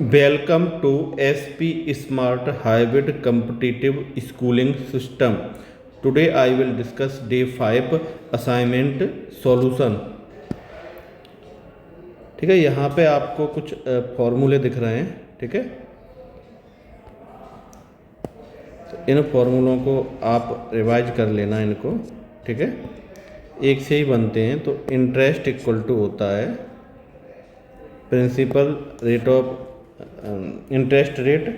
Welcome to SP Smart Hybrid Competitive Schooling System. Today I will discuss day 5 assignment solution. ठीक है, यहाँ पे आपको कुछ फॉर्मूले दिख रहे हैं. ठीक है, तो इन फॉर्मूलों को आप रिवाइज कर लेना इनको. ठीक है, एक से ही बनते हैं. तो इंटरेस्ट इक्वल टू होता है principal rate of interest rate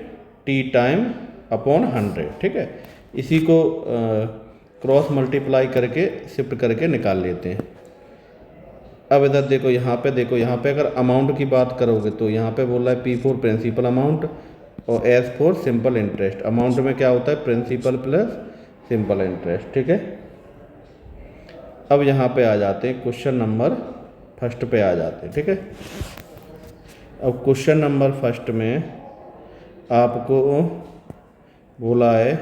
T time upon 100. ठीक है, इसी को क्रॉस मल्टीप्लाई करके शिफ्ट करके निकाल लेते हैं. अब इधर देखो, यहाँ पे अगर अमाउंट की बात करोगे तो यहाँ पे बोल रहा है P फॉर प्रिंसिपल अमाउंट और S for simple interest. Amount में क्या होता है, प्रिंसिपल प्लस सिंपल इंटरेस्ट. ठीक है, अब यहाँ पे आ जाते हैं क्वेश्चन नंबर फर्स्ट पे आ जाते हैं. ठीक है, अब क्वेश्चन नंबर फर्स्ट में आपको बोला है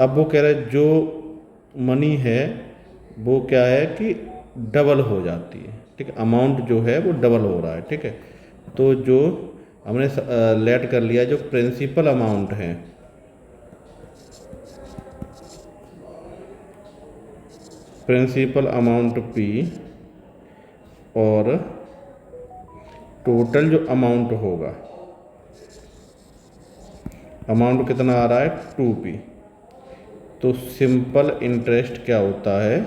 अब वो कह रहे हैं जो मनी है वो क्या है कि डबल हो जाती है. ठीक है, अमाउंट जो है वो डबल हो रहा है. ठीक है, तो जो हमने लेट कर लिया जो प्रिंसिपल अमाउंट है प्रिंसिपल अमाउंट P और टोटल जो अमाउंट होगा, अमाउंट कितना आ रहा है 2P. तो सिंपल इंटरेस्ट क्या होता है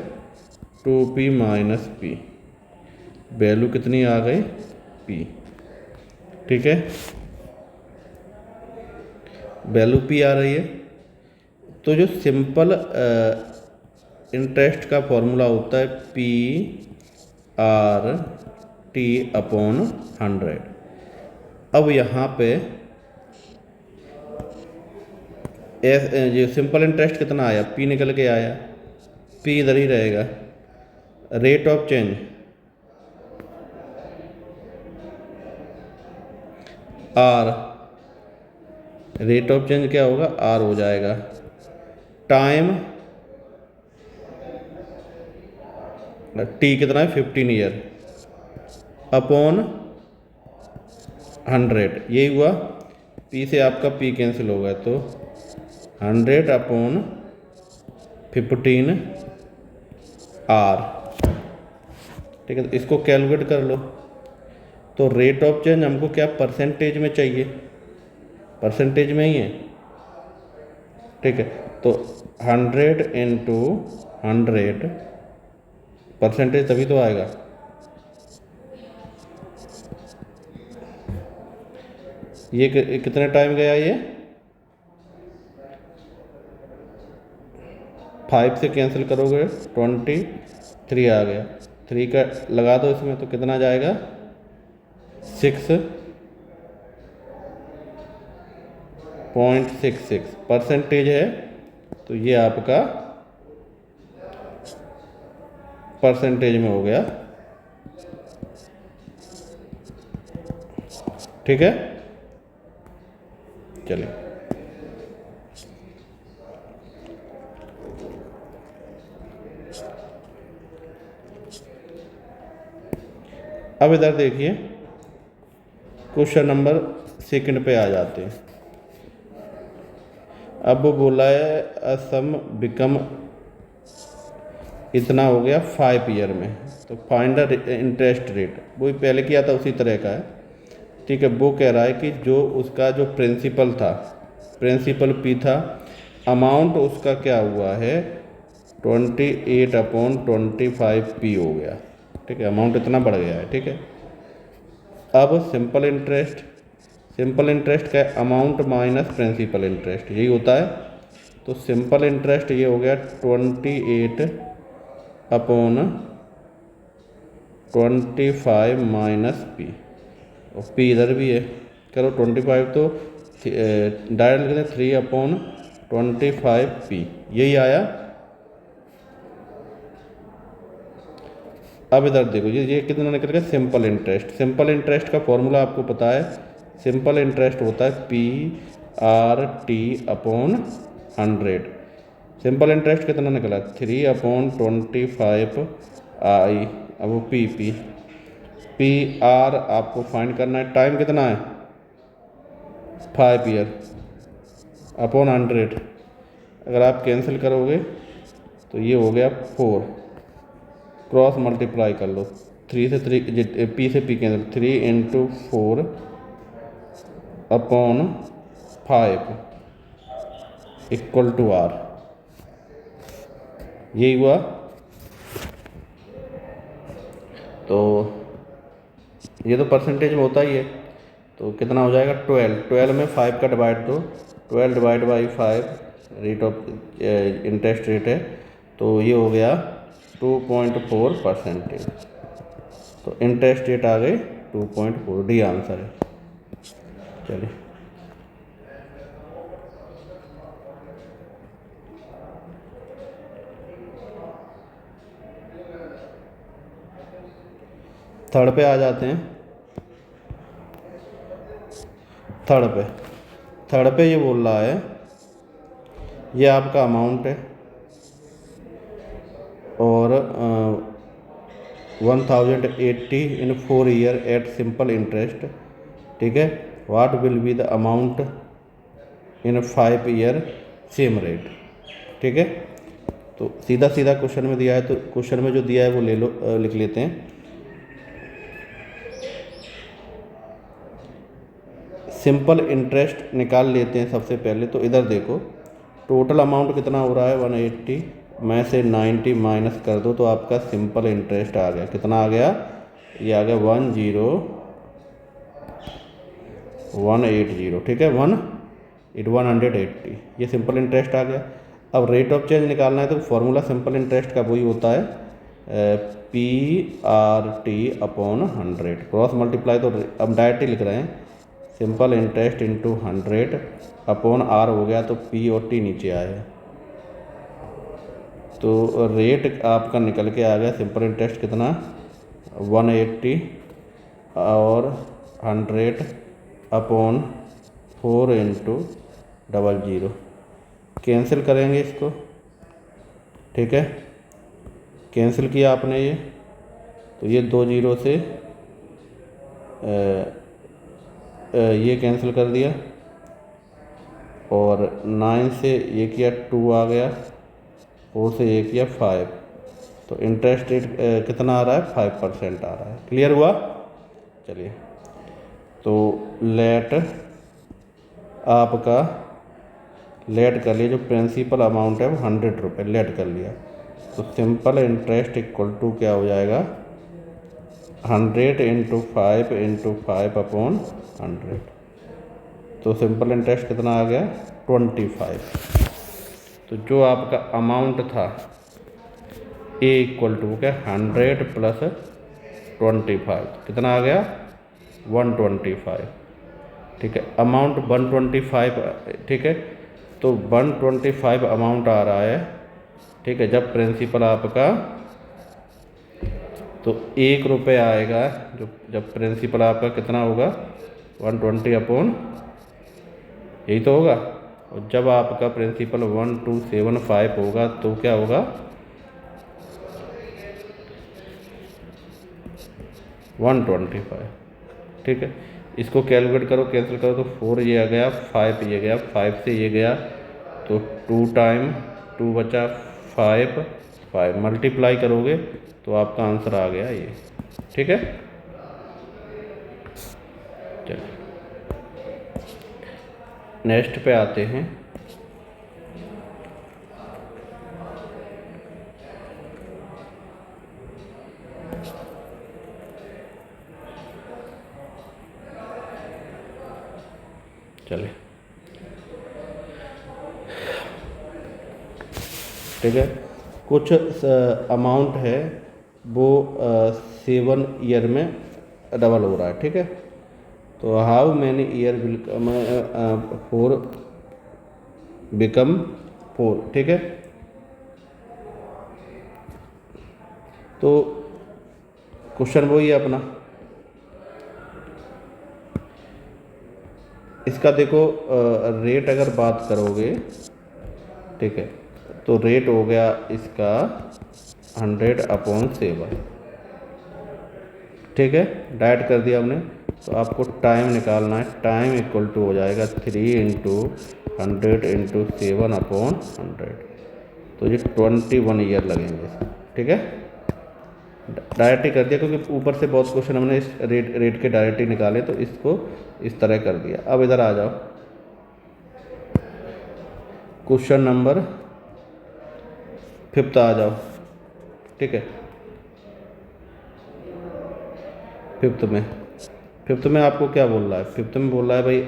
2P माइनस P. वैल्यू कितनी आ गई P. ठीक है, वैल्यू P आ रही है. तो जो सिंपल इंटरेस्ट का फॉर्मूला होता है PR/T अपॉन 100. अब यहाँ पे जो सिंपल इंटरेस्ट कितना आया P निकल के आया, P इधर ही रहेगा. Rate of change R, rate of change क्या होगा R हो जाएगा. टाइम T कितना है 15 ईयर अपॉन 100. यही हुआ, P से आपका P कैंसिल होगा तो 100 अपॉन 15 R. ठीक है, तो इसको कैलकुलेट कर लो. तो रेट ऑफ चेंज हमको क्या परसेंटेज में चाहिए, परसेंटेज में ही है. ठीक है, तो 100 इंटू 100 परसेंटेज तभी तो आएगा. ये कितने टाइम गया, ये 5 से कैंसिल करोगे 23 आ गया. 3 का लगा दो इसमें तो कितना जाएगा 6.66 परसेंटेज है. तो ये आपका परसेंटेज में हो गया. ठीक है, चलिए अब इधर देखिए क्वेश्चन नंबर सेकंड पे आ जाते हैं. अब वो बोला है अ सम बिकम इतना हो गया 5 ईयर में. तो फाइंड द इंटरेस्ट रेट, वही पहले किया था उसी तरह का है. ठीक है, वो कह रहा है कि जो उसका जो प्रिंसिपल था, प्रिंसिपल P था, अमाउंट उसका क्या हुआ है 28 अपॉन 25P हो गया. ठीक है, अमाउंट इतना बढ़ गया है. ठीक है, अब सिंपल इंटरेस्ट का अमाउंट माइनस प्रिंसिपल इंटरेस्ट यही होता है. तो सिंपल इंटरेस्ट ये हो गया 28 अपॉन 25 माइनस P और P इधर भी है. करो 25 तो डायरेक्ट लिखते 3 अपॉन 25P, यही आया. अब इधर देखो ये कितना निकल गया सिंपल इंटरेस्ट. सिंपल इंटरेस्ट का फॉर्मूला आपको पता है, सिंपल इंटरेस्ट होता है PR/T अपॉन 100. सिंपल इंटरेस्ट कितना निकला 3 अपॉन 25I अब वो पी पी पी आर आपको फाइंड करना है। टाइम कितना है 5 ईयर अपॉन 100। अगर आप कैंसिल करोगे तो ये हो गया 4, क्रॉस मल्टीप्लाई कर लो 3 से 3 पी से P cancel 3 into 4 upon 5 equal to R, यही हुआ। तो ये तो परसेंटेज में होता ही है, तो कितना हो जाएगा 12 में 5 का डिवाइड दो, 12 divide by 5 rate of interest rate है, तो ये हो गया 2.4%। तो इंटरेस्ट रेट आ गई 2.4, डी आंसर है। चलिए थर्ड पे आ जाते हैं। थर्ड पे ये बोल रहा है, ये आपका अमाउंट है और 1080 इन 4 ईयर एट सिंपल इंटरेस्ट, ठीक है। What will be the amount in 5 year same rate, ठीक है। तो सीधा सीधा क्वेश्चन में दिया है, तो क्वेश्चन में जो दिया है वो ले लो, लिख लेते हैं। सिंपल इंटरेस्ट निकाल लेते हैं सबसे पहले। तो इधर देखो टोटल अमाउंट कितना हो रहा है 180 में से 90 माइनस कर दो तो आपका सिंपल इंटरेस्ट आ गया। कितना आ गया? ये आ गया 10180, ठीक है, 180, ये सिंपल इंटरेस्ट आ गया। अब रेट ऑफ चेंज निकालना है तो फॉर्मूला सिंपल इंटरेस्ट का वही होता है PRT अपॉन 100, क्रॉस मल्टीप्लाई। तो अब डायरेक्टली लिख रहे हैं simple interest into 100 upon R हो गया, तो P और T नीचे आया, तो रेट आपका निकल के आ गया सिंपल इंटरेस्ट कितना 180 और 100 अपॉन 4 इंटू 00। कैंसिल करेंगे इसको, ठीक है। कैंसिल किया आपने ये, तो ये 2 0 से ये कैंसिल कर दिया और 9 से ये किया 2 आ गया, 4 से ये किया 5, तो इंटरेस्ट रेट कितना आ रहा है 5% आ रहा है। क्लियर हुआ? चलिए, तो लेट आपका लेट कर लिया, जो प्रिंसिपल अमाउंट है वो 100 रुपये लेट कर लिया, तो सिंपल इंटरेस्ट इक्वल टू क्या हो जाएगा 100 इंटू 5 अपॉन 100। तो सिंपल इंटरेस्ट कितना आ गया 25। तो जो आपका अमाउंट था ए इक्वल टू क्या 100 प्लस 25, कितना आ गया 125, ठीक है। अमाउंट 125, ठीक है। तो 125 अमाउंट आ रहा है, ठीक है। जब प्रिंसिपल आपका तो 1 रुपये आएगा, जब प्रिंसिपल आपका कितना होगा 120 अपॉन, यही तो होगा। और जब आपका प्रिंसिपल 1275 होगा तो क्या होगा 125, ठीक है। इसको कैलकुलेट करो, कैंसिल करो, तो 4 ये आ गया, 5 ये गया, 5 से ये गया, तो 2 टाइम 2 बचा 5 मल्टीप्लाई करोगे तो आपका आंसर आ गया ये, ठीक है। चलिए नेक्स्ट पे आते हैं। चलिए, ठीक है। कुछ अमाउंट है वो 7 ईयर में डबल हो रहा है, ठीक है। तो how many year will 4 become 4, ठीक है। तो क्वेश्चन वही है अपना, इसका देखो रेट अगर बात करोगे, ठीक है, तो रेट हो गया इसका 100 अपॉन 7, ठीक है, डाइट कर दिया हमने। तो आपको टाइम निकालना है, टाइम इक्वल टू हो जाएगा 3 इंटू 100 इंटू 7/100। तो ये 21 ईयर लगेंगे, ठीक है। डायरेक्ट ही कर दिया क्योंकि ऊपर से बहुत क्वेश्चन हमने इस रेट के डायरेक्ट ही निकाले, तो इसको इस तरह कर दिया। अब इधर आ जाओ, क्वेश्चन नंबर 5 आ जाओ, ठीक है। फिफ्थ में आपको क्या बोल रहा है? फिफ्थ में बोल रहा है भाई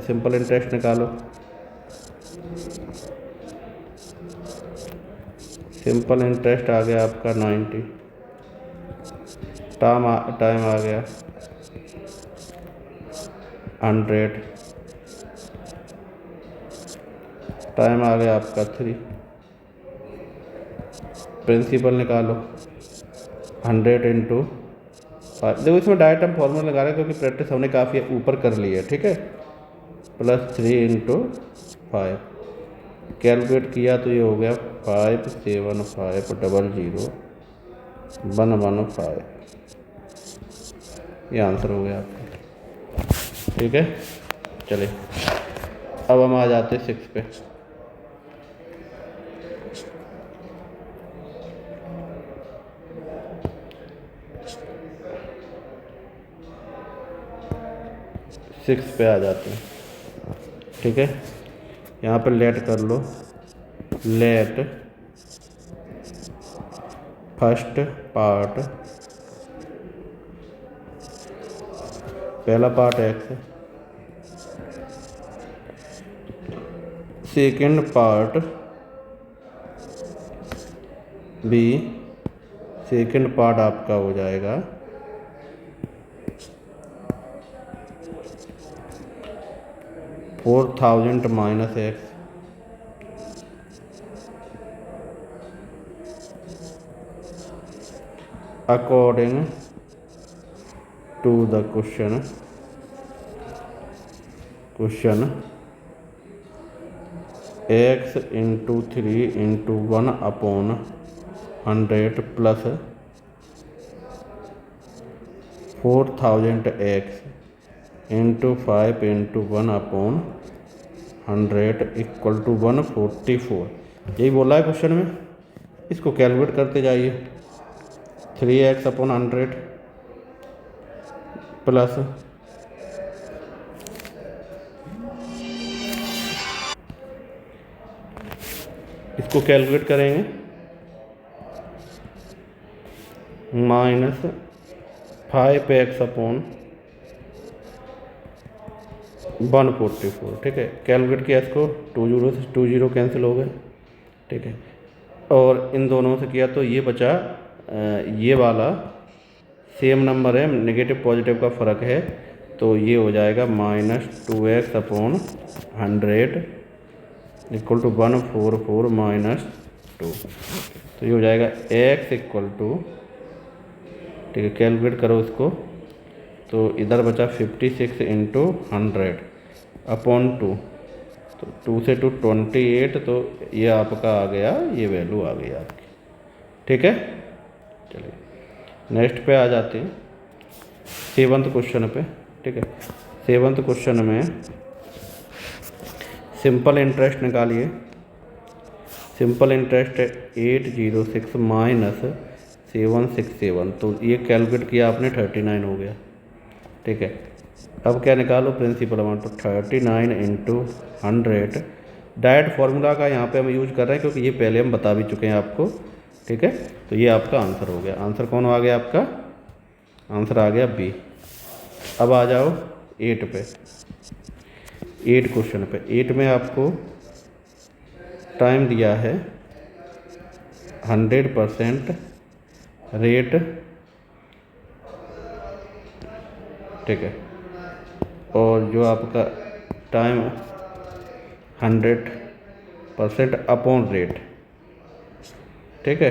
सिंपल इंटरेस्ट निकालो। सिंपल इंटरेस्ट आ गया आपका 90, टाइम आ गया 100, टाइम आ गया आपका 3, प्रिंसिपल निकालो 100 इंटू 5। देखो इसमें डायरेक्ट हम फॉर्मूला लगा रहे हैं क्योंकि प्रैक्टिस हमने काफ़ी ऊपर कर ली है, ठीक है। +3 इंटू 5, कैलकुलेट किया तो ये हो गया 575000115। ये आंसर हो गया आपका, ठीक है। चलिए अब हम आ जाते हैं 6 पे। आ जाते हैं, ठीक है। यहाँ पे लेट कर लो, लेट फर्स्ट पार्ट, पहला part x, second part b, second part आपका हो जाएगा 4000 minus x, according to the question x into 3 into 1/100 plus 4000x into 5 into 1/100 equal to 144। यही बोला है क्वेश्चन में। इसको कैलकुलेट करते जाइए, 3x/100 प्लस इसको कैलकुलेट करेंगे -5x/144, ठीक है। कैलकुलेट किया इसको, 2 0 से 2 0 कैंसिल हो गए, ठीक है। और इन दोनों से किया तो ये बचा, ये वाला सेम नंबर है, नेगेटिव पॉजिटिव का फ़र्क है, तो ये हो जाएगा -2x/100 इक्वल टू 144 -2। तो ये हो जाएगा x इक्वल टू, ठीक है, कैलकुलेट करो इसको। तो इधर बचा 56 इंटू 100/2, तो 2 से 2 28, तो ये आपका आ गया, ये वैल्यू आ गई आपकी, ठीक है। चलिए नेक्स्ट पे आ जाते हैं, 7th क्वेश्चन पे, ठीक है। 7th क्वेश्चन में सिंपल इंटरेस्ट निकालिए। सिंपल इंटरेस्ट 806 माइनस 767, तो ये कैलकुलेट किया आपने 39 हो गया, ठीक है। अब क्या निकालो? प्रिंसिपल अमाउंट, तो 39 इंटू 100। डायरेक्ट फार्मूला का यहाँ पे हम यूज कर रहे हैं क्योंकि ये पहले हम बता भी चुके हैं आपको, ठीक है। तो ये आपका आंसर हो गया। आंसर कौन आ गया आपका? आंसर आ गया बी। अब आ जाओ 8 पे, 8 क्वेश्चन पे। 8 में आपको टाइम दिया है 100% रेट, ठीक है। और जो आपका टाइम 100% अपॉन रेट, ठीक है।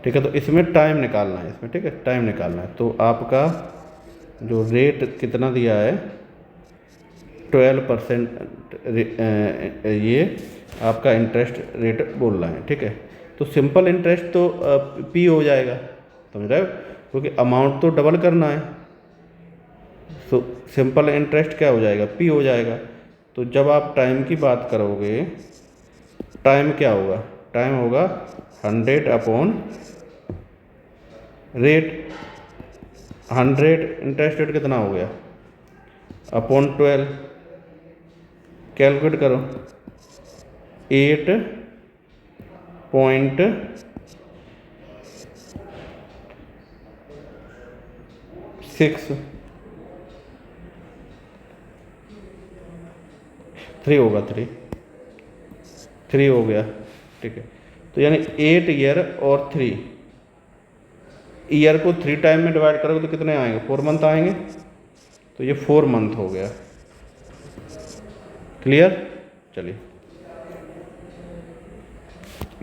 ठीक है, तो इसमें टाइम निकालना है, इसमें, ठीक है, टाइम निकालना है। तो आपका जो रेट कितना दिया है 12%, ये आपका इंटरेस्ट रेट बोल रहा है, ठीक है। तो सिंपल इंटरेस्ट तो पी हो जाएगा, समझ रहे हो, क्योंकि अमाउंट तो डबल करना है। सो सिंपल इंटरेस्ट क्या हो जाएगा, पी हो जाएगा। तो जब आप टाइम की बात करोगे, टाइम क्या होगा, टाइम होगा 100 अपॉन रेट। 100 इंटरेस्ट रेट कितना हो गया, अपॉन 12, कैलकुलेट करो, 8.6 3 होगा, 3 हो गया, ठीक है। तो यानी 8 ईयर और 3 ईयर को 3 टाइम में डिवाइड करोगे तो कितने आएंगे, 4 मंथ आएंगे। तो ये 4 मंथ हो गया, क्लियर। चलिए,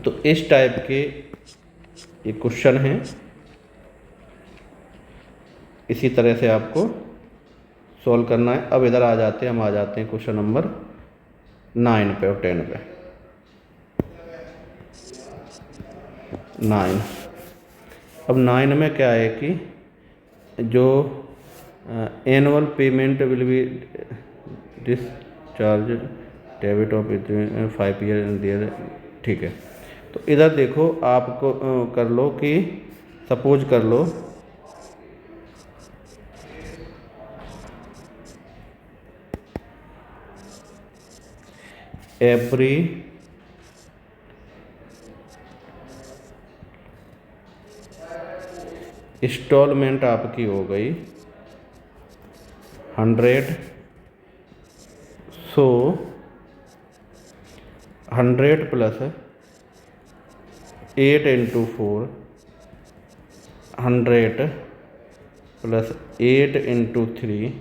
तो इस टाइप के ये क्वेश्चन हैं, इसी तरह से आपको सॉल्व करना है। अब इधर आ जाते हैं, हम आ जाते हैं क्वेश्चन नंबर 9 पे और 10 पे। 9, अब 9 में क्या है कि जो annual payment will be discharge debit of 5 year there, ठीक है। तो इधर देखो, आपको कर लो कि सपोज कर लो एवरी इंस्टॉलमेंट आपकी हो गई 100, सो 100 plus 8 into 4, 100 plus 8 into 3,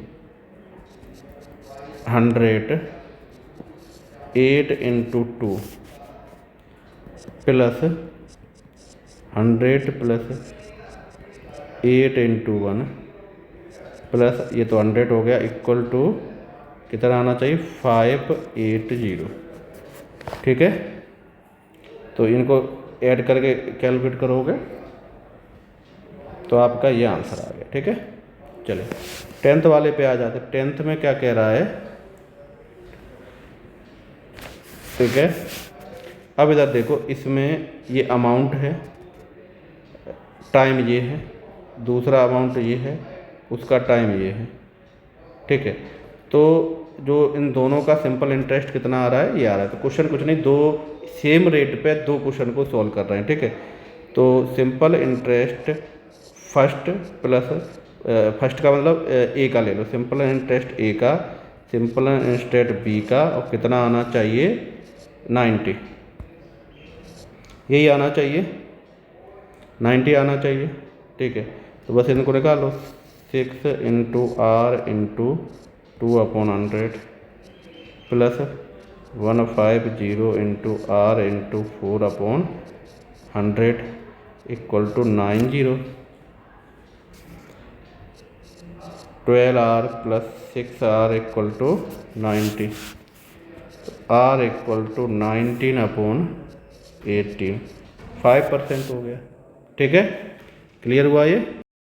100 8 into 2 plus 100 plus 8 into 1 plus ये तो 100 हो गया, इक्वल टू कितना आना चाहिए, 580, ठीक है। तो इनको ऐड करके कैलकुलेट करोगे तो आपका ये आंसर आ गया, ठीक है। चलिए 10th वाले पे आ जाते। 10th में क्या कह रहा है, ठीक है। अब इधर देखो, इसमें ये अमाउंट है, टाइम ये है, दूसरा अमाउंट ये है, उसका टाइम ये है, ठीक है। तो जो इन दोनों का सिंपल इंटरेस्ट कितना आ रहा है, ये आ रहा है। तो क्वेश्चन कुछ नहीं, दो सेम रेट पे दो क्वेश्चन को सॉल्व कर रहे हैं, ठीक है। तो simple interest first plus first का मतलब ए का ले लो, सिंपल इंटरेस्ट ए का, सिंपल इंटरेस्ट बी का, और कितना आना चाहिए 90, यही आना चाहिए, 90 आना चाहिए, ठीक है। तो बस इनको निकालो, 6 into R into 2 upon 100 plus 150 into R into 4 upon 100 equal to 90, 12R plus 6R equal to 90, R equal to 19 upon 18, 5% हो गया, ठीक है। क्लियर हुआ ये।